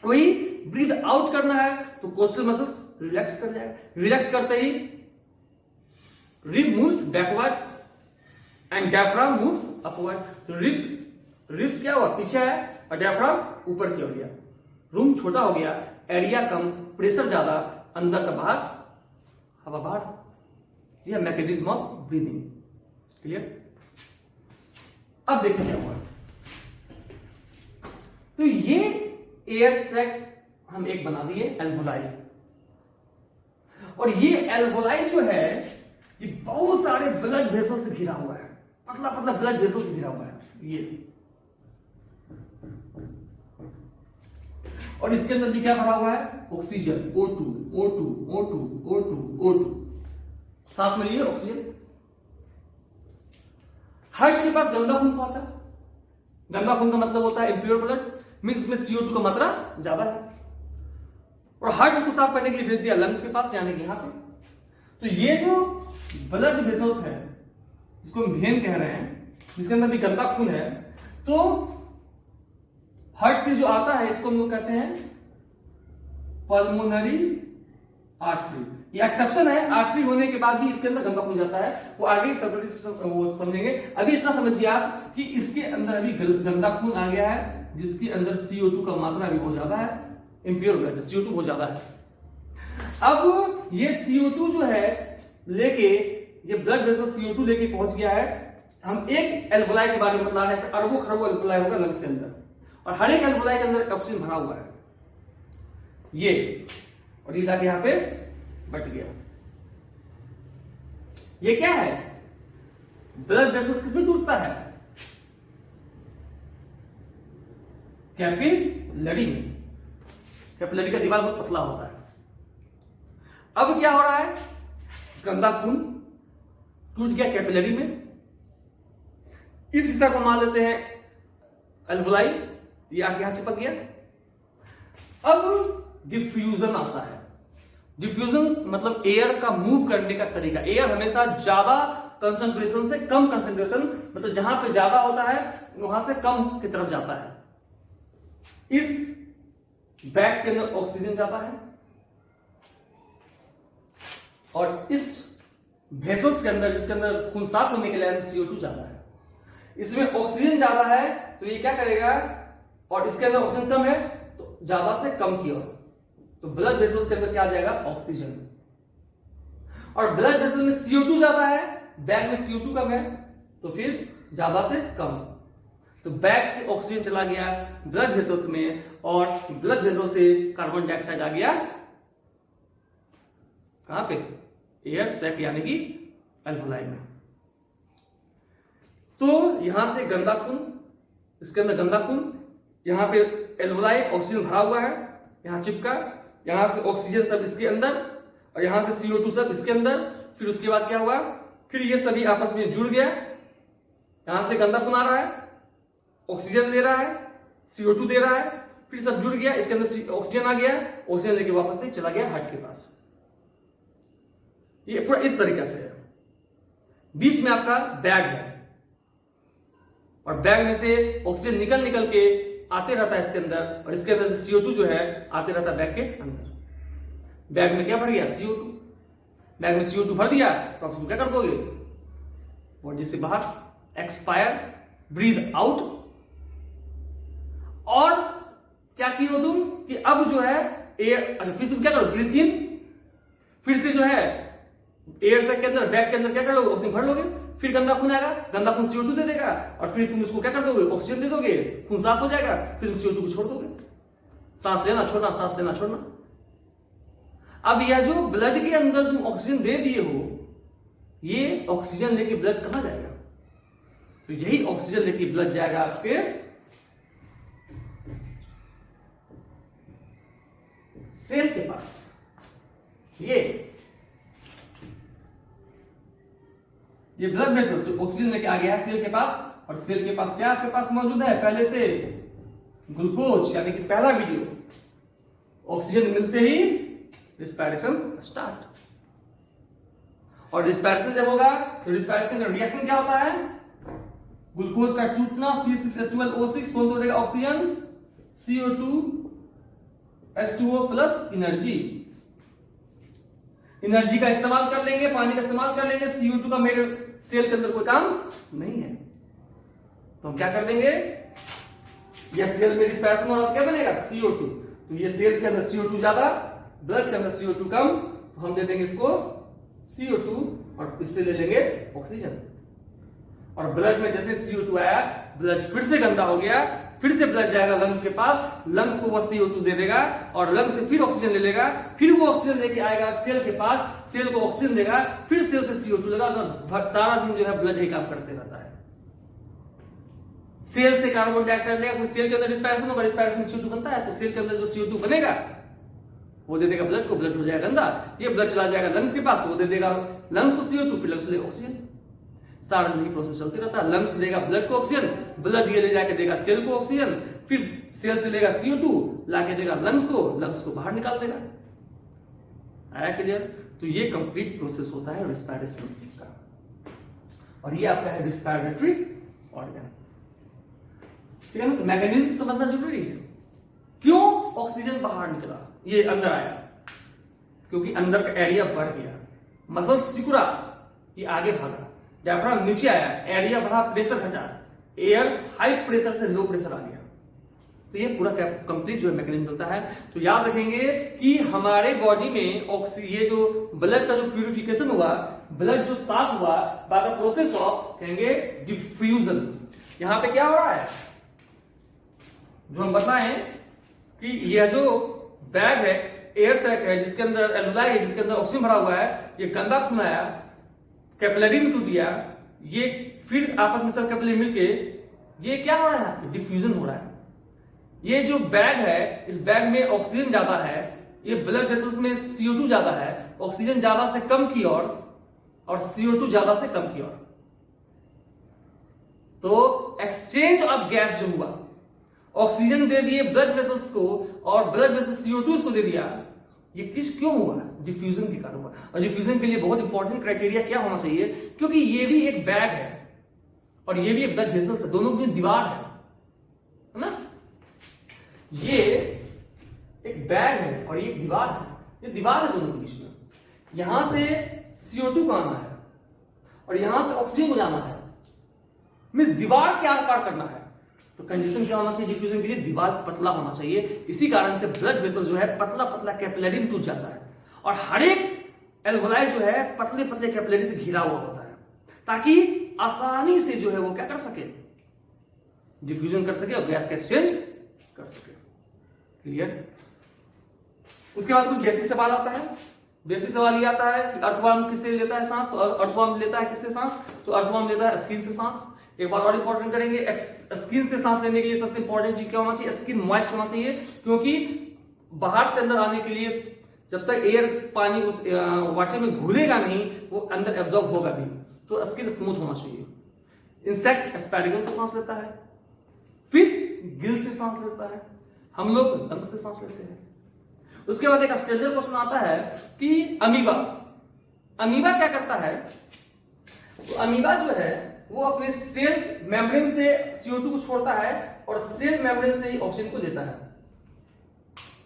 वही ब्रीथ आउट करना है तो कोस्टल मसल्स रिलैक्स कर जाएगा। रिलैक्स करते ही rib moves backward and diaphragm moves upward. तो रिब्स क्या हुआ, पीछे है, और डायफ्राम ऊपर की ओर गया। रूम छोटा हो गया, एरिया कम, प्रेशर ज्यादा, अंदर का बाहर, हवा बाहर। यह मैकेनिज्म ऑफ ब्रीदिंग। क्लियर। अब देखिए क्या हुआ। तो ये एयर सैक हम एक बना दिए एल्वोलाई, और ये एल्वोलाई जो है ये बहुत सारे ब्लड वेसल से घिरा हुआ है, पतला पतला ब्लड वेसल से घिरा हुआ है ये। और इसके अंदर भी क्या भरा हुआ है, oxygen, O2, O2, O2, O2, O2। सांस में लिए ऑक्सीजन। हार्ट के पास गंदा खून पहुंचा। गंदा खून का मतलब होता है इम्प्योर ब्लड, मींस उसमें CO2 का मात्रा ज्यादा है, और हार्ट को साफ करने के लिए भेज दिया लंग्स के पास, यानी कि यहां पे। तो ये जो ब्लड वेसल्स है, जिसको हम वेन कह रहे हैं, जिसके अंदर भी गंदा खून है, तो हार्ट से जो आता है इसको हम लोग कहते हैं पल्मोनरी आर्टरी। ये एक्सेप्शन है, आर्टरी होने के बाद भी इसके अंदर गंदा खून जाता है, वो आगे वो समझेंगे। अभी इतना समझिए आप कि इसके अंदर अभी गंदा खून आ गया है, जिसके अंदर CO2 का मात्रा अभी बहुत ज्यादा है, इंप्योर ब्लड, CO2 बहुत ज्यादा है। अब ये CO2 जो है लेके, ये ब्लड वेसल CO2 लेके पहुंच गया है। हम एक एल्वोलाई के बारे में बता रहे हैं, अरबों खरबों एल्वोलाई होगा लंग्स के अंदर, और हर एक एल्वोलाई के अंदर ऑक्सीजन भरा हुआ है ये, और ये जाके यहां पे बट गया। ये क्या है, ब्लड वेसल्स किसमें टूटता है, कैपिलरी में। कैपिलरी का दीवार बहुत पतला होता है। अब क्या हो रहा है, गंदा खून टूट गया कैपिलरी में, इस हिस्सा को मान लेते हैं एल्वोलाई, ये आगे यहां चिपक गया। अब डिफ्यूजन आता है। डिफ्यूजन मतलब एयर का मूव करने का तरीका। एयर हमेशा ज्यादा कंसंट्रेशन से कम कंसंट्रेशन, मतलब जहां पे ज्यादा होता है वहां से कम की तरफ जाता है। इस बैग के अंदर ऑक्सीजन जाता है, और इस वेसल्स के अंदर, जिसके अंदर खून साफ होने के लिए CO2 जाता है। इसमें ऑक्सीजन ज्यादा है तो ये क्या करेगा, और इसके अंदर ऑक्सीजन कम है तो ज्यादा से कम की ओर, तो ब्लड वेसल्स के अंदर क्या आ जाएगा, ऑक्सीजन। और ब्लड वेसल में CO2 ज्यादा है, बैग में CO2 कम है, तो फिर ज्यादा से कम। तो बैग से ऑक्सीजन चला गया ब्लड वेसल्स में, और ब्लड वेसल से कार्बन डाइऑक्साइड आ गया कहां पे, एयर सैक यानी कि एल्वोलाई में। तो यहां से गंदा खून, इसके अंदर गंदा खून, यहां पे एल्वोलाई ऑक्सीजन भरा हुआ है, यहां चिपका, यहां से ऑक्सीजन सब इसके अंदर, और यहां से CO2 सब इसके अंदर, फिर उसके बाद क्या हुआ, फिर ये सभी आपस में जुड़ गया, यहां से गंदा खून आ रहा है, ऑक्सीजन दे रहा है, CO2 दे रहा है, फिर सब जुड़ गया, इसके अंदर ऑक्सीजन आ गया, ऑक्सीजन लेके वापस से चला गया हार्ट के पास। ये पूरा इस तरीके से है। बीच में आपका बैग है और बैग में से ऑक्सीजन निकल निकल के आते रहता है इसके अंदर, और इसके अंदर से CO2 जो है आते रहता है बैग के अंदर। बैग में क्या भर गया, CO2। बैग में CO2 भर दिया तो आप उसको क्या कर दोगे, बॉडी से बाहर एक्सपायर, ब्रीद आउट। और क्या की हो तुम कि अब जो है एयर, अच्छा फिर तुम क्या करो, ब्रीद इन, फिर से जो है एयर सैक के अंदर, बैग के अंदर क्या कर लोगे, ऑक्सीजन भर लोगे, फिर गंदा खून आएगा, गंदा खून CO2 दे देगा, और फिर तुम उसको क्या कर दोगे, ऑक्सीजन दे दोगे, खून साफ हो जाएगा, फिर तुम CO2 को छोड़ दोगे। सांस लेना छोड़ना, सांस लेना छोड़ना। अब यह जो ब्लड के अंदर तुम ऑक्सीजन दे दिए हो, ये ऑक्सीजन लेके ब्लड कहां जाएगा, तो यही ऑक्सीजन लेके ब्लड जाएगा आपके सेल के पास। ये ब्लड वेसल्स ऑक्सीजन लेके आ गया है सेल के पास, और सेल के पास क्या आपके पास मौजूद है, पहले से ग्लूकोज, यानी कि पहला वीडियो, ऑक्सीजन मिलते ही रिस्पायरेशन स्टार्ट। और रिस्पायरेशन जब होगा तो रिस्पायरेशन का रिएक्शन क्या होता है, ग्लूकोज का टूटना, C6H12O6 कौन तोड़ेगा, oxygen, CO2 H2O plus energy, energy का इस्तेमाल कर लेंगे, पानी का इस्तेमाल कर लेंगे, CO2 का मेरे सेल के अंदर कोई काम नहीं है, तो हम क्या कर देंगे, यह सेल में रिस्पायरेशन हो रहा है, क्या बनेगा, CO2। तो ये सेल के अंदर CO2 ज्यादा, ब्लड के अंदर CO2 कम, तो हम दे देंगे इसको CO2 और इससे ले लेंगे ऑक्सीजन। और ब्लड में जैसे CO2 आया, ब्लड फिर से गंदा हो गया, फिर से ब्लड जाएगा लंग्स के पास, लंग्स को वो CO2 दे देगा, और लंग्स से फिर ऑक्सीजन ले लेगा, फिर वो ऑक्सीजन लेके आएगा सेल के पास, सेल को ऑक्सीजन देगा, फिर सेल से CO2 लेगा, तो सारा दिन जो है ब्लड ही काम करते रहता है। सेल से कार्बन डाइऑक्साइड लेगा, सेल के अंदर रिस्पायरेशन होगा, रिस्पायरेशन CO2 बनता है, तो सेल के अंदर जो CO2 बनेगा वो दे देगा ब्लड को, ब्लड हो जाएगा गंदा, ये ब्लड चला जाएगा लंग्स के पास, वो दे देगा लंग्स को CO2, फिर लंग्स देगा ऑक्सीजन। सारा दिन प्रोसेस चलते रहता है, लंग्स देगा ब्लड को ऑक्सीजन, ब्लड ये ले जाके देगा सेल को ऑक्सीजन, फिर सेल से लेगा CO2 लाके देगा लंग्स को बाहर निकाल देगा। आया क्लियर? तो ये कंप्लीट प्रोसेस होता है रिस्पायरेशन का, और ये आपका है रिस्पायरेटरी ऑर्गन। ठीक है ना? तो मैकेनिज्म समझना जरूरी है। क्यों ऑक्सीजन बाहर निकला, ये अंदर आया, क्योंकि अंदर का एरिया बढ़ गया, मसल सिकुड़ा, ये आगे भागा, डायफ्राम नीचे आया, एरिया बढ़ा, प्रेशर घटा, एयर हाई प्रेशर से लो प्रेशर आ गया। तो ये पूरा कंप्लीट जो मैकेनिज्म होता है। तो याद रखेंगे कि हमारे बॉडी में ये जो ब्लड का जो प्यूरिफिकेशन हुआ, ब्लड जो साफ हुआ, बाय द प्रोसेस ऑफ कहेंगे डिफ्यूजन। यहां पे क्या हो रहा है, जो हम बताएं कि यह जो बैग है, एयर सैक है, जिसके अंदर एल्वुलाई है, जिसके अंदर ऑक्सीजन भरा हुआ है, ये गंदा खून आया, कैपिलरी में टूट दिया, ये फिर आपस में सब कैपिलरी मिलके ये क्या हो रहा है, डिफ्यूजन हो रहा है। ये जो बैग है, इस बैग में ऑक्सीजन ज्यादा है, ये ब्लड वेसल्स में CO2 ज्यादा है, ऑक्सीजन ज्यादा से कम की ओर और CO2 ज्यादा से कम की ओर। तो एक्सचेंज ऑफ गैस जो हुआ, ऑक्सीजन दे दिए ब्लड वेसल्स को और ब्लड वेसल्स CO2 को दे दिया, ये क्यों हुआ, डिफ्यूजन के कारण हुआ। और डिफ्यूजन के लिए बहुत इंपॉर्टेंट क्राइटेरिया क्या होना चाहिए, क्योंकि ये भी एक बैग है और ये भी एक ब्लड वेसल्स है, दोनों की दीवार है ना। ये एक बैग है और ये एक दीवार है, ये दीवार है दोनों के बीच में। यहां से CO2 को आना है और यहां से ऑक्सीजन को जाना है, मींस दीवार के आकार करना है। तो कंडीशन क्या होना चाहिए डिफ्यूजन के लिए, दीवार पतला होना चाहिए। इसी कारण से ब्लड वेसल जो है पतला पतला कैपिलरी में टूट जाता है, और हर एक एल्वुलाई जो है पतले पतले कैपिलरी से घिरा हुआ होता है, ताकि आसानी से जो है वो क्या कर सके, डिफ्यूजन कर सके और गैस का एक्सचेंज कर सके। क्लियर? उसके बाद कुछ बेसिक सवाल आता है। बेसिक सवाल ये आता है कि अर्थवर्म किससे लेता है सांस, तो अर्थवर्म लेता है किससे सांस, तो अर्थवर्म लेता है स्किन से सांस। एक बार और इंपॉर्टेंट करेंगे, स्किन से सांस लेने के लिए सबसे इंपॉर्टेंट चीज क्या होना चाहिए, स्किन मॉइस्ट होना चाहिए, क्योंकि बाहर से अंदर आने के लिए जब तक एयर पानी उस वाटर में घुलेगा नहीं वो अंदर एब्जॉर्ब होगा भी। तो स्किन स्मूथ होना चाहिए। इंसेक्ट एस्पैरागस से सांस लेता है, फिश गिल से सांस लेता है, हम लोग लंग्स से सांस लेते हैं। उसके बाद एक स्टैंडर्ड क्वेश्चन आता है कि अमीबा क्या करता है। तो अमीबा जो है वो अपने सेल मेम्ब्रेन से CO2 को छोड़ता है और सेल मेम्ब्रेन से ही ऑक्सीजन को देता है।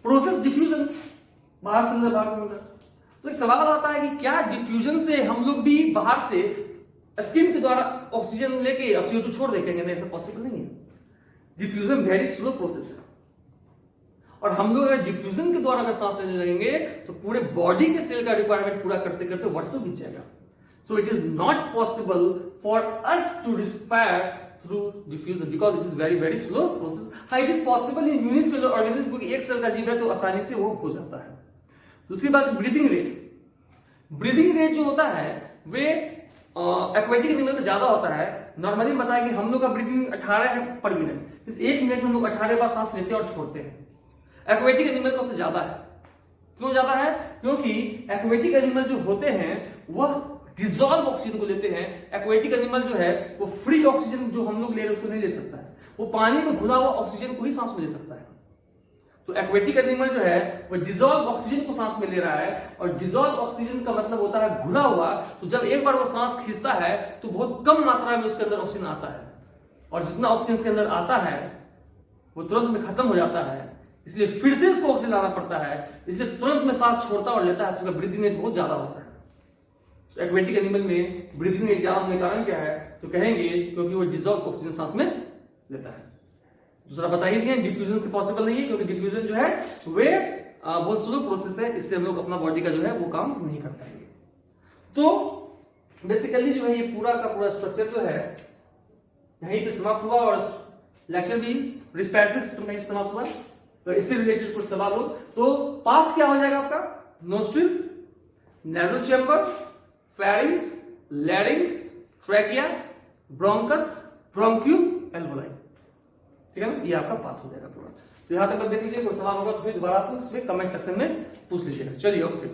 प्रोसेस डिफ्यूजन, बाहर से अंदर, बाहर से अंदर। तो एक सवाल आता है कि क्या डिफ्यूजन से हम लोग भी बाहर से स्किन के द्वारा ऑक्सीजन लेके और CO2 छोड़ देंगे? नहीं, ऐसा पॉसिबल नहीं है। डिफ्यूजन वेरी स्लो प्रोसेस है और हम लोग अगर डिफ्यूजन के द्वारा अगर सांस लेने लगेंगे तो पूरे बॉडी के सेल का रिक्वायरमेंट पूरा करते करते वर्षों बीत जाएगा। So it is not possible for us to respire through diffusion because it is very very slow process. हाँ, it is possible in unicellular organism, क्योंकि एक सेल का जीव है तो आसानी से वो हो जाता है। दूसरी बात ब्रीदिंग रेट। ब्रीदिंग रेट जो होता है वे एक्वेटिक एनिमल में ज्यादा होता है। नॉर्मली बताया कि हम लोग का ब्रीदिंग 18 है पर मिनट। इस 1 मिनट में हम लोग 18 बार सांस लेते हैं और छोड़ते हैं। एक्वेटिक एनिमल को से ज्यादा है। क्यों ज्यादा है? क्योंकि एक्वेटिक एनिमल जो होते हैं वह डिसॉल्व ऑक्सीजन को लेते हैं। एक्वेटिक एनिमल जो है वो फ्री ऑक्सीजन जो हम लोग ले रहे हैं उसको नहीं ले सकता है, वो पानी में घुला हुआ ऑक्सीजन को ही सांस में ले सकता है। तो एक्वेटिक एनिमल जो है वो डिसॉल्व ऑक्सीजन को सांस में ले रहा है और डिसॉल्व ऑक्सीजन का मतलब होता है घुला हुआ। तो जब एक बार वो सांस खींचता है तो बहुत कम मात्रा में उसके अंदर ऑक्सीजन आता है और जितना ऑक्सीजन उसके अंदर आता है वो तुरंत में खत्म हो जाता है, इसलिए फिर से उसको ऑक्सीजन लाना पड़ता है। इसलिए तुरंत में सांस छोड़ता और लेता है, तो ब्रीदिंग रेट बहुत ज्यादा होता है। तो एक्वेटिक एनिमल में ब्रीदिंग रेट ज्यादा होने का कारण क्या है? तो कहेंगे क्योंकि वो डिसॉल्व ऑक्सीजन सांस में लेता है। दूसरा बताइए दिया डिफ्यूजन से पॉसिबल नहीं है, क्योंकि डिफ्यूजन जो है वे बहुत स्लो प्रोसेस है, इससे हम लोग अपना बॉडी का जो है वो काम नहीं कर पाएंगे। तो बेसिकली जो है ये पूरा का पूरा स्ट्रक्चर जो है यहीं पे समाप्त हुआ और लेक्चर भी रिस्पिरेटरी सिस्टम में समाप्त हुआ। तो इससे रिलेटेड कुछ सवाल हो तो पाथ क्या हो जाएगा आपका? Nostril, nasal chamber, pharynx, लैरिंग्स, trachea, bronchus, bronchiole, alveoli. ठीक है ना, ये आपका पाथ हो जाएगा पूरा। तो यहां तक देख लीजिए, कोई सवाल होगा तो फिर दोबारा आप इसमें कमेंट सेक्शन में पूछ लीजिएगा। चलिए, ओके।